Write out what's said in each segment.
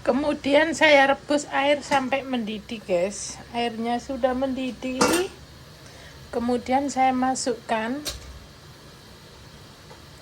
Kemudian saya rebus air sampai mendidih, guys. Airnya sudah mendidih. Kemudian saya masukkan.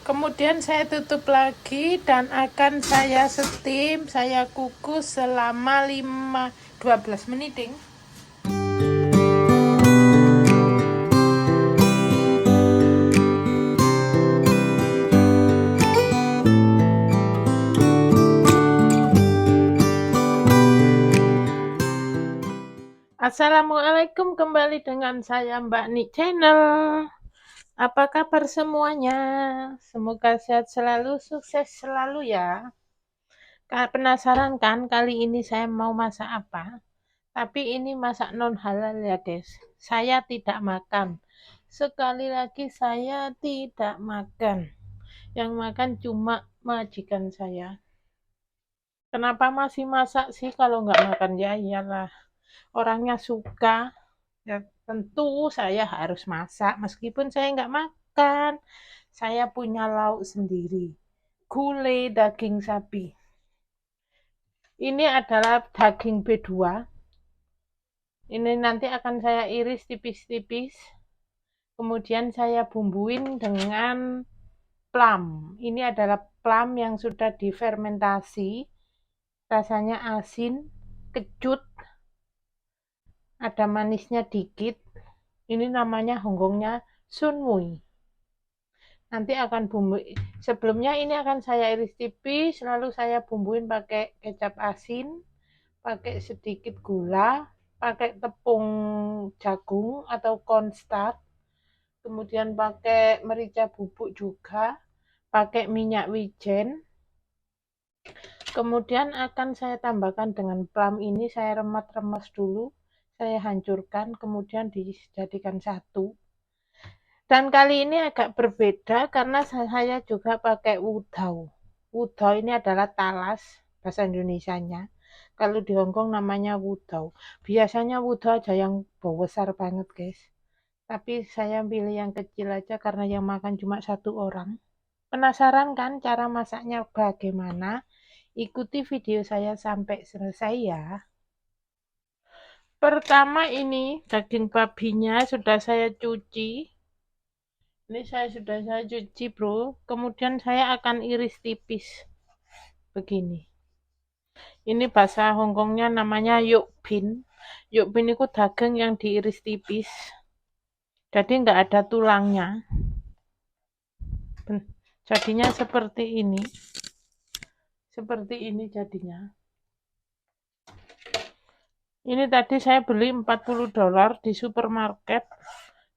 Kemudian saya tutup lagi dan akan saya steam, saya kukus selama 12 menit, ding. Assalamualaikum, kembali dengan saya Mbak Ni Channel. Apa kabar semuanya? Semoga sehat selalu, sukses selalu ya. Penasaran kan kali ini saya mau masak apa? Tapi ini masak non halal ya guys. Saya tidak makan. Sekali lagi saya tidak makan. Yang makan cuma majikan saya. Kenapa masih masak sih kalau nggak makan? Ya iyalah. Orangnya suka. Ya, tentu saya harus masak meskipun saya nggak makan. Saya punya lauk sendiri. Gulai daging sapi. Ini adalah daging B2. Ini nanti akan saya iris tipis-tipis. Kemudian saya bumbuin dengan plum. Ini adalah plum yang sudah difermentasi. Rasanya asin, kecut, ada manisnya dikit. Ini namanya Hongkongnya sunmui. Nanti akan bumbu. Sebelumnya ini akan saya iris tipis, lalu saya bumbuin pakai kecap asin, pakai sedikit gula, pakai tepung jagung atau cornstarch, kemudian pakai merica bubuk juga, pakai minyak wijen. Kemudian akan saya tambahkan dengan plum ini, saya remet-remes dulu, saya hancurkan, kemudian dijadikan satu. Dan kali ini agak berbeda karena saya juga pakai wudao. Wudao ini adalah talas, bahasa Indonesianya. Kalau di Hongkong namanya wudao. Biasanya wudao aja yang besar banget guys. Tapi saya pilih yang kecil aja karena yang makan cuma satu orang. Penasaran kan cara masaknya bagaimana? Ikuti video saya sampai selesai ya. Pertama ini daging babinya sudah saya cuci. Ini sudah saya cuci bro. Kemudian saya akan iris tipis. Begini. Ini bahasa Hongkongnya namanya yukbin. Yukbin itu daging yang diiris tipis. Jadi nggak ada tulangnya. Jadinya seperti ini. Seperti ini jadinya. Ini tadi saya beli $40 di supermarket.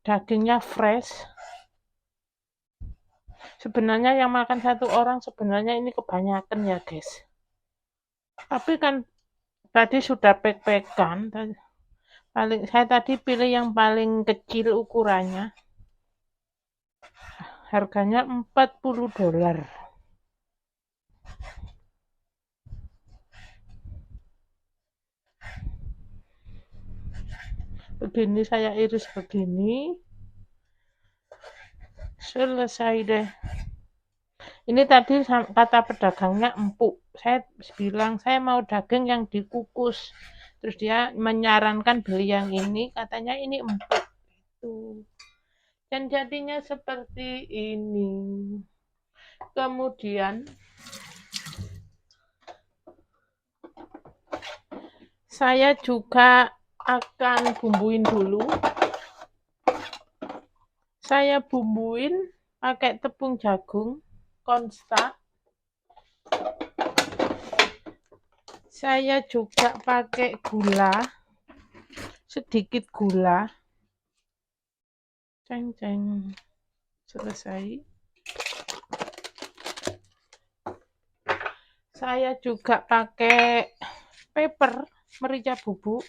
Dagingnya fresh. Sebenarnya yang makan satu orang sebenarnya ini kebanyakan ya guys. Tapi kan tadi sudah pek-pekan. Saya tadi pilih yang paling kecil ukurannya. Harganya $40. Begini saya iris begini. Selesai deh. Ini tadi kata pedagangnya empuk. Saya bilang saya mau daging yang dikukus. Terus dia menyarankan beli yang ini, katanya ini empuk. Tuh. Dan jadinya seperti ini. Kemudian saya juga akan bumbuin dulu. Saya bumbuin pakai tepung jagung, cornstarch. Saya juga pakai gula, sedikit gula. Ceng-ceng. Selesai. Saya juga pakai pepper, merica bubuk.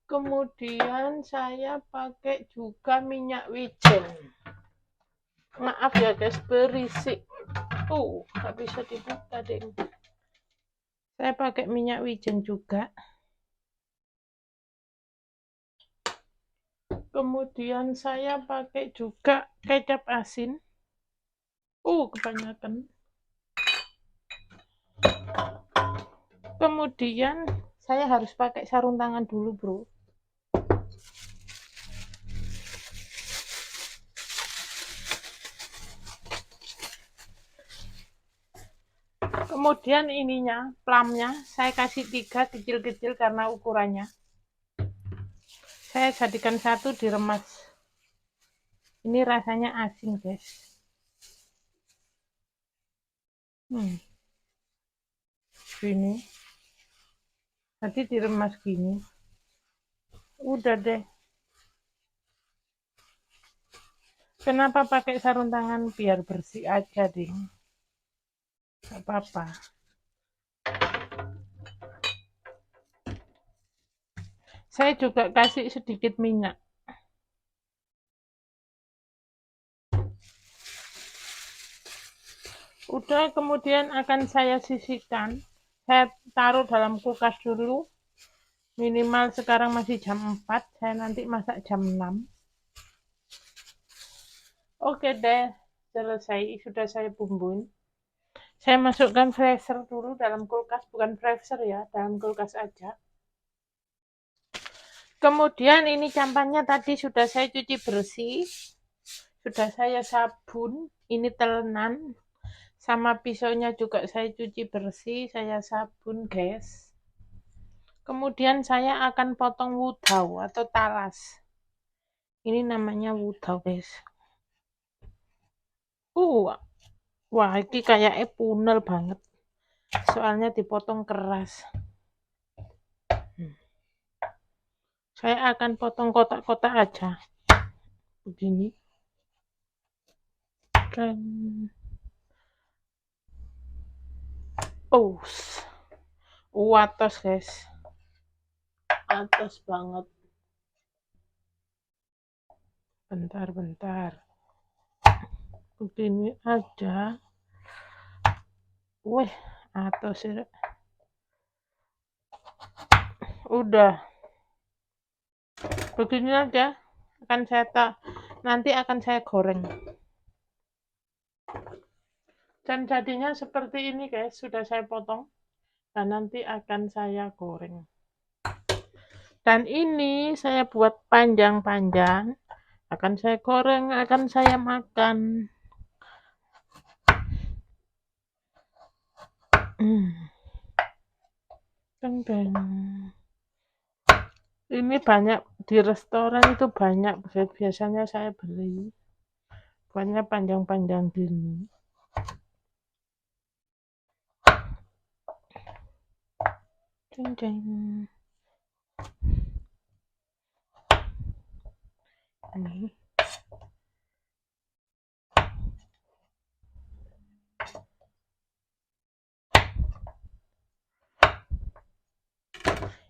Kemudian saya pakai juga minyak wijen. Maaf ya guys, berisik. Nggak bisa dibuka deh. Saya pakai minyak wijen juga. Kemudian saya pakai juga kecap asin. Kebanyakan. Kemudian saya harus pakai sarung tangan dulu, bro. Kemudian ininya, plumnya, saya kasih 3 kecil-kecil karena ukurannya. Saya jadikan 1 diremas. Ini rasanya asin, guys. Gini. Nanti diremas gini. Udah deh. Kenapa pakai sarung tangan? Biar bersih aja, deh. Gak apa-apa. Saya juga kasih sedikit minyak. Udah, kemudian akan saya sisihkan. Saya taruh dalam kulkas dulu. Minimal sekarang masih jam 4. Saya nanti masak jam 6. Oke deh, selesai. Sudah saya bumbuin. Saya masukkan freezer dulu dalam kulkas. Bukan freezer ya, dalam kulkas aja. Kemudian ini campannya tadi sudah saya cuci bersih. Sudah saya sabun. Ini telenan. Sama pisaunya juga saya cuci bersih, saya sabun, guys. Kemudian saya akan potong wudau atau talas. Ini namanya wudau, guys. Wah, ini kayaknya punel banget. Soalnya dipotong keras. Saya akan potong kotak-kotak aja. Begini. Dan atas, guys. Atas banget. Bentar. Begini aja. Atas ya. Udah. Begini aja. Nanti akan saya goreng. Dan jadinya seperti ini, guys. Sudah saya potong. Dan nanti akan saya goreng. Dan ini saya buat panjang-panjang. Akan saya goreng, akan saya makan. Ini banyak di restoran itu banyak. Biasanya saya beli. Buatnya panjang-panjang gini.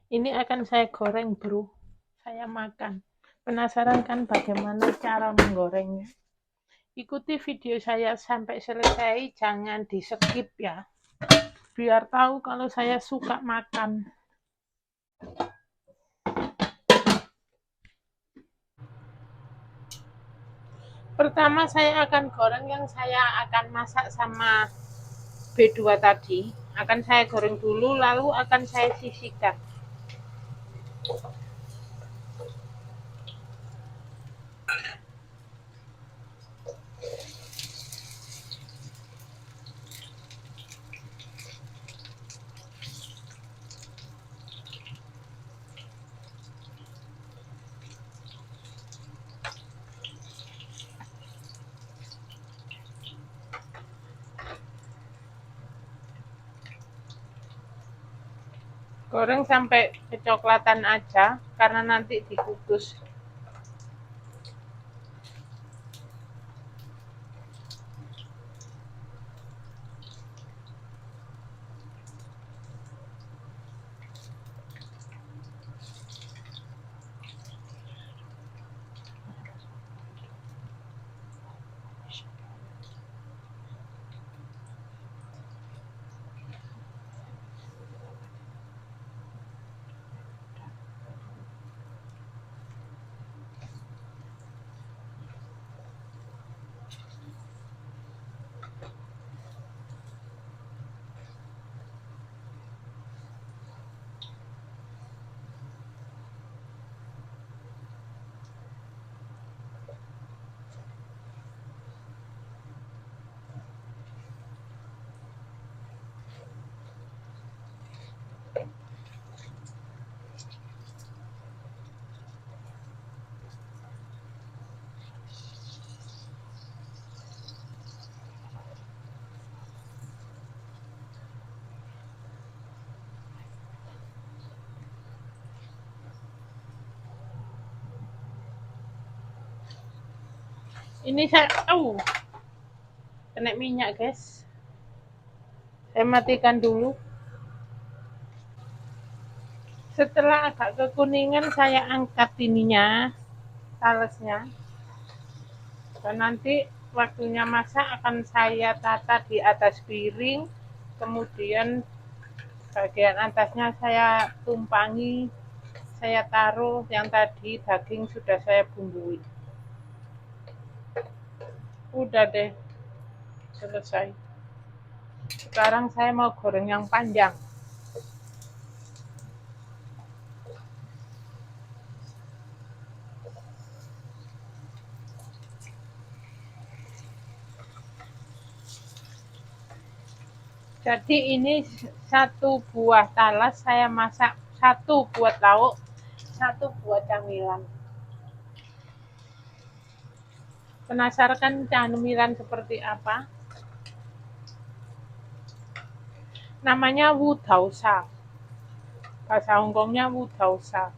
Ini akan saya goreng, bro. Saya makan. Penasaran kan bagaimana cara menggorengnya? Ikuti video saya sampai selesai, jangan di-skip ya. Biar tahu kalau saya suka makan. Pertama saya akan goreng yang saya akan masak sama B2 tadi. Akan saya goreng dulu, lalu akan saya sisihkan. Goreng sampai kecoklatan aja, karena nanti dikukus. Ini saya kena minyak guys, saya matikan dulu. Setelah agak kekuningan saya angkat ininya, talesnya, dan nanti waktunya masak akan saya tata di atas piring, kemudian bagian atasnya saya tumpangi, saya taruh yang tadi daging sudah saya bumbui. Udah deh, selesai. Sekarang saya mau goreng yang panjang. Jadi ini satu buah talas saya masak, satu buat lauk, satu buat camilan. Penasaran kan camilan seperti apa? Namanya wudausa. Bahasa Hongkongnya wudausa.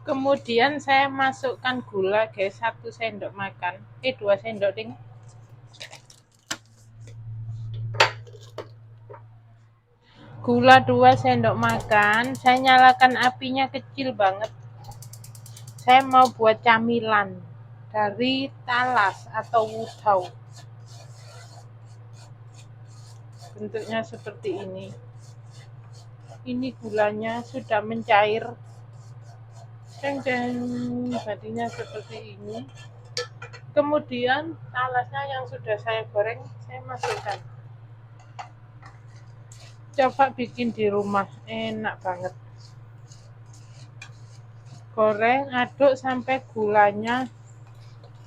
Kemudian saya masukkan gula guys, 1 sendok makan. 2 sendok ding. Gula 2 sendok makan, saya nyalakan apinya kecil banget. Saya mau buat camilan dari talas atau wudau. Bentuknya seperti ini. Ini gulanya sudah mencair. Jadinya seperti ini. Kemudian talasnya yang sudah saya goreng, saya masukkan. Coba bikin di rumah, enak banget. Goreng, aduk sampai gulanya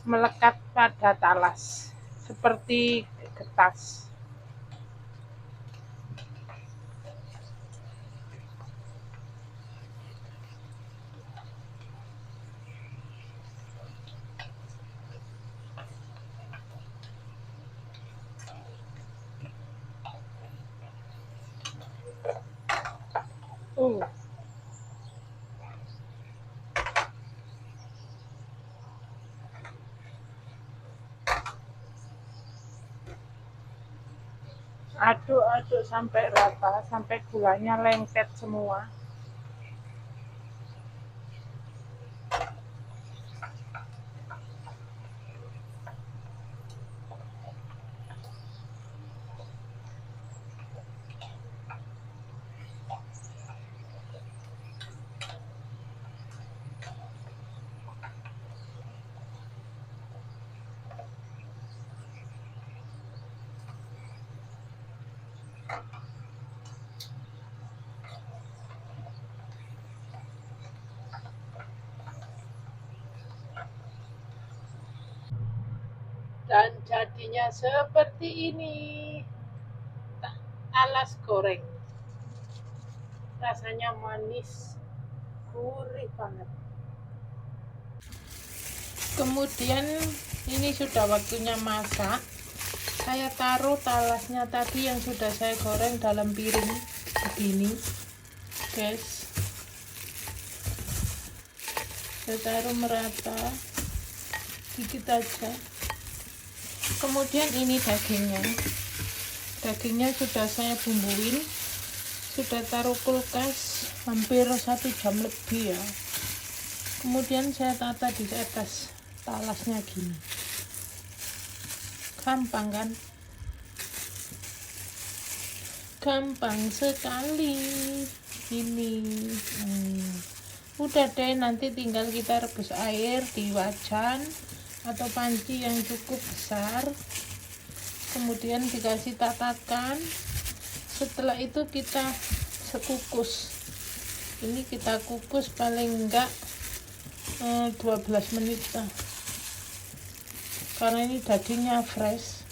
melekat pada talas, seperti getas. Aduk-aduk sampai rata, sampai gulanya lengket semua. Dan jadinya seperti ini, talas goreng. Rasanya manis, gurih banget. Kemudian ini sudah waktunya masak. Saya taruh talasnya tadi yang sudah saya goreng dalam piring begini guys. Saya taruh merata. dikit aja. Kemudian ini dagingnya sudah saya bumbuin, sudah taruh kulkas hampir 1 jam lebih ya. Kemudian saya tata di atas talasnya gini, gampang kan, gampang sekali ini. Udah deh, nanti tinggal kita rebus air di wajan atau panci yang cukup besar, kemudian dikasih tatakan. Setelah itu kita kukus. Ini kita kukus paling enggak 12 menit lah, karena ini dagingnya fresh,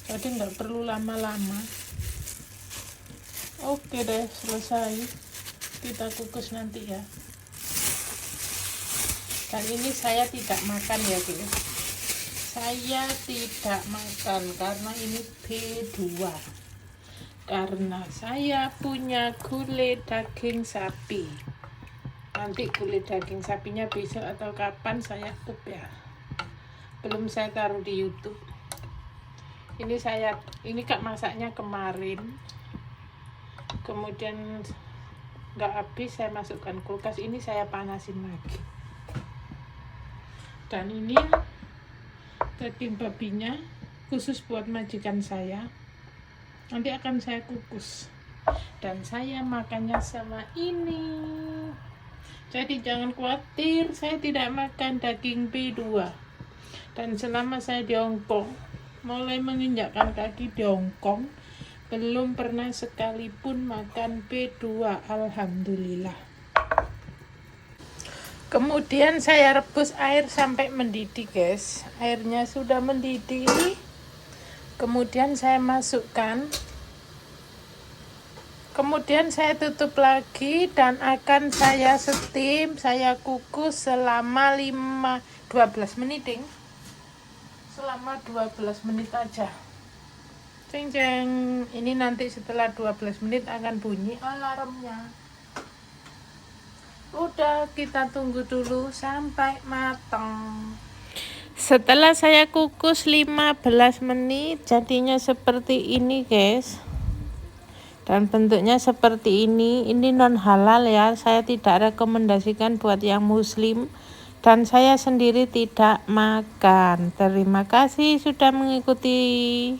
jadi nggak perlu lama-lama. Oke deh, selesai, kita kukus nanti ya. Dan ini saya tidak makan ya guys, saya tidak makan karena ini B2, karena saya punya gulai daging sapi. Nanti gulai daging sapinya besok atau kapan saya up ya, belum saya taruh di YouTube. Ini kak masaknya kemarin, kemudian nggak habis, saya masukkan kulkas. Ini saya panasin lagi. Dan ini daging babinya khusus buat majikan saya, nanti akan saya kukus dan saya makannya sama ini. Jadi jangan khawatir, saya tidak makan daging B2. Dan selama saya di Hong Kong, mulai menginjakkan kaki di Hong Kong, belum pernah sekalipun makan B2, alhamdulillah. Kemudian saya rebus air sampai mendidih guys. Airnya sudah mendidih. Kemudian saya masukkan. Kemudian saya tutup lagi dan akan saya steam, saya kukus selama 12 menit ding. Selama 12 menit aja. Ceng ceng. Ini nanti setelah 12 menit akan bunyi alarmnya. Udah, kita tunggu dulu sampai matang. Setelah saya kukus 15 menit, jadinya seperti ini guys. Dan bentuknya seperti ini non halal ya, saya tidak rekomendasikan buat yang muslim. Dan saya sendiri tidak makan. Terima kasih sudah mengikuti.